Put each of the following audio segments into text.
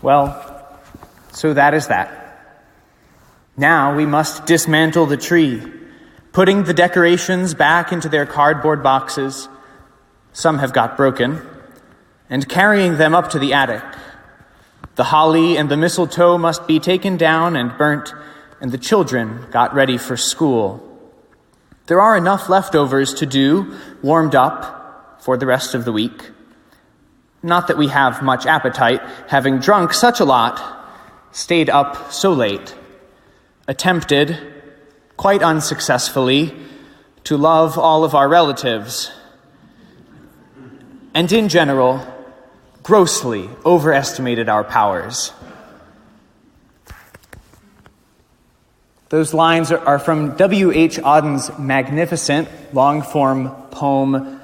Well, so that is that. Now we must dismantle the tree, putting the decorations back into their cardboard boxes, some have got broken, and carrying them up to the attic. The holly and the mistletoe must be taken down and burnt, and the children got ready for school. There are enough leftovers to do, warmed up, for the rest of the week. Not that we have much appetite, having drunk such a lot, stayed up so late, attempted, quite unsuccessfully, to love all of our relatives, and in general, grossly overestimated our powers. Those lines are from W.H. Auden's magnificent long-form poem,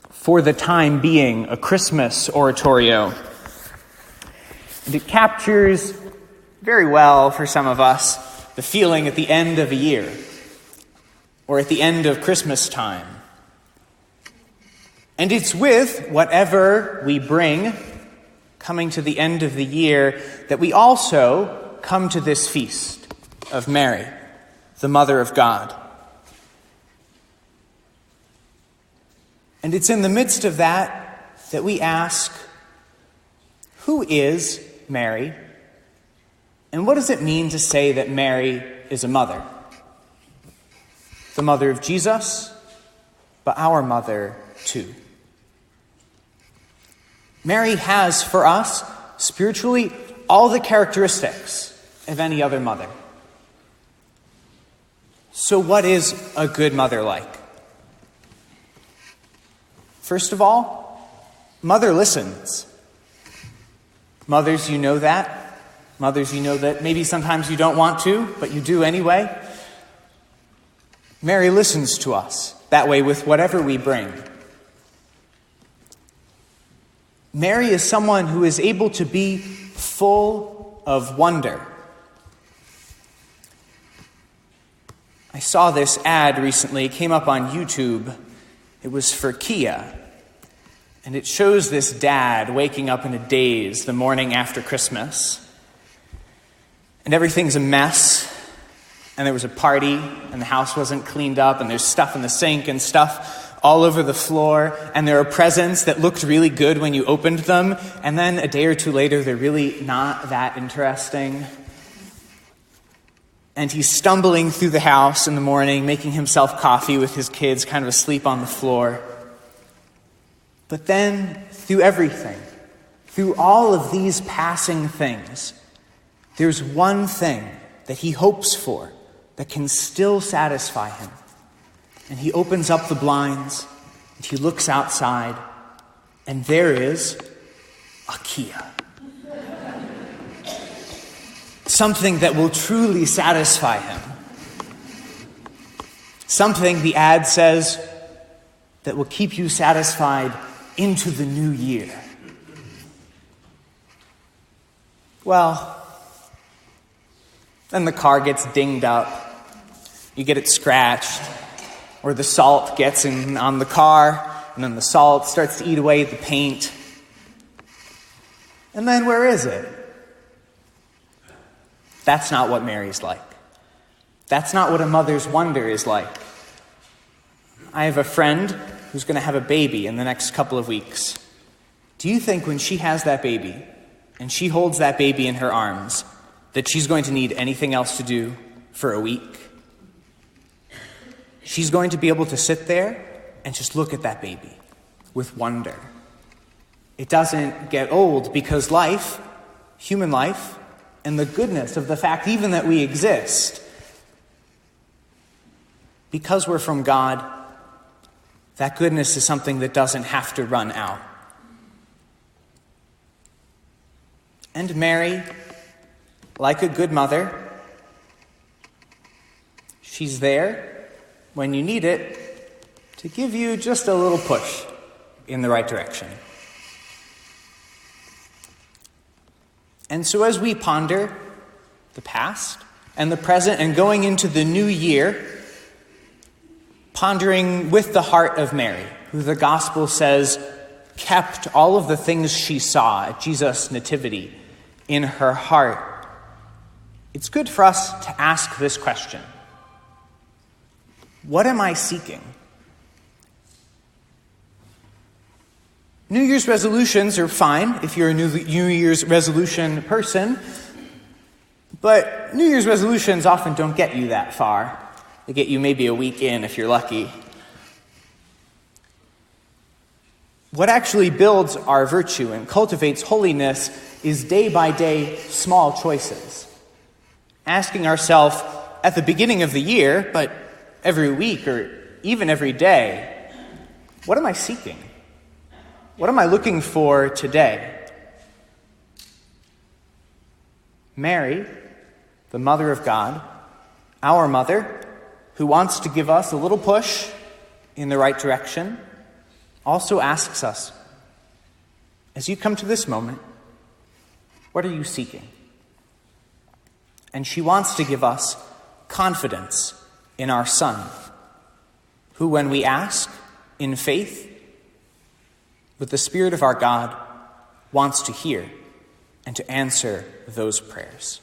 For the Time Being, a Christmas Oratorio. And it captures very well, for some of us, the feeling at the end of a year, or at the end of Christmas time. And it's with whatever we bring, coming to the end of the year, that we also come to this feast of Mary, the Mother of God. And it's in the midst of that that we ask, who is Mary? And what does it mean to say that Mary is a mother? The mother of Jesus, but our mother too. Mary has for us, spiritually, all the characteristics of any other mother. So what is a good mother like? First of all, mother listens. Mothers, you know that. Mothers, you know that maybe sometimes you don't want to, but you do anyway. Mary listens to us that way with whatever we bring. Mary is someone who is able to be full of wonder. I saw this ad recently. It came up on YouTube. It was for Kia. And it shows this dad waking up in a daze the morning after Christmas. And everything's a mess. And there was a party, and the house wasn't cleaned up, and there's stuff in the sink and stuff all over the floor, and there are presents that looked really good when you opened them, and then a day or two later, they're really not that interesting. And he's stumbling through the house in the morning, making himself coffee with his kids kind of asleep on the floor. But then, through everything, through all of these passing things, there's one thing that he hopes for that can still satisfy him. And he opens up the blinds, and he looks outside, and there is a Kia. Something that will truly satisfy him. Something, the ad says, that will keep you satisfied into the new year. Well, then the car gets dinged up. You get it scratched. Or the salt gets in on the car, and then the salt starts to eat away at the paint. And then where is it? That's not what Mary's like. That's not what a mother's wonder is like. I have a friend who's going to have a baby in the next couple of weeks. Do you think when she has that baby, and she holds that baby in her arms, that she's going to need anything else to do for a week? She's going to be able to sit there and just look at that baby with wonder. It doesn't get old because life, human life, and the goodness of the fact even that we exist, because we're from God, that goodness is something that doesn't have to run out. And Mary, like a good mother, she's there when you need it to give you just a little push in the right direction. And so as we ponder the past and the present and going into the new year, pondering with the heart of Mary, who the gospel says kept all of the things she saw at Jesus' nativity in her heart, it's good for us to ask this question. What am I seeking? New Year's resolutions are fine if you're a New Year's resolution person, but New Year's resolutions often don't get you that far. They get you maybe a week in if you're lucky. What actually builds our virtue and cultivates holiness is day-by-day small choices. Asking ourselves at the beginning of the year, but every week or even every day, what am I seeking? What am I looking for today? Mary, the Mother of God, our Mother, who wants to give us a little push in the right direction, also asks us, as you come to this moment, what are you seeking? And she wants to give us confidence in our Son, who, when we ask in faith, with the Spirit of our God, wants to hear and to answer those prayers.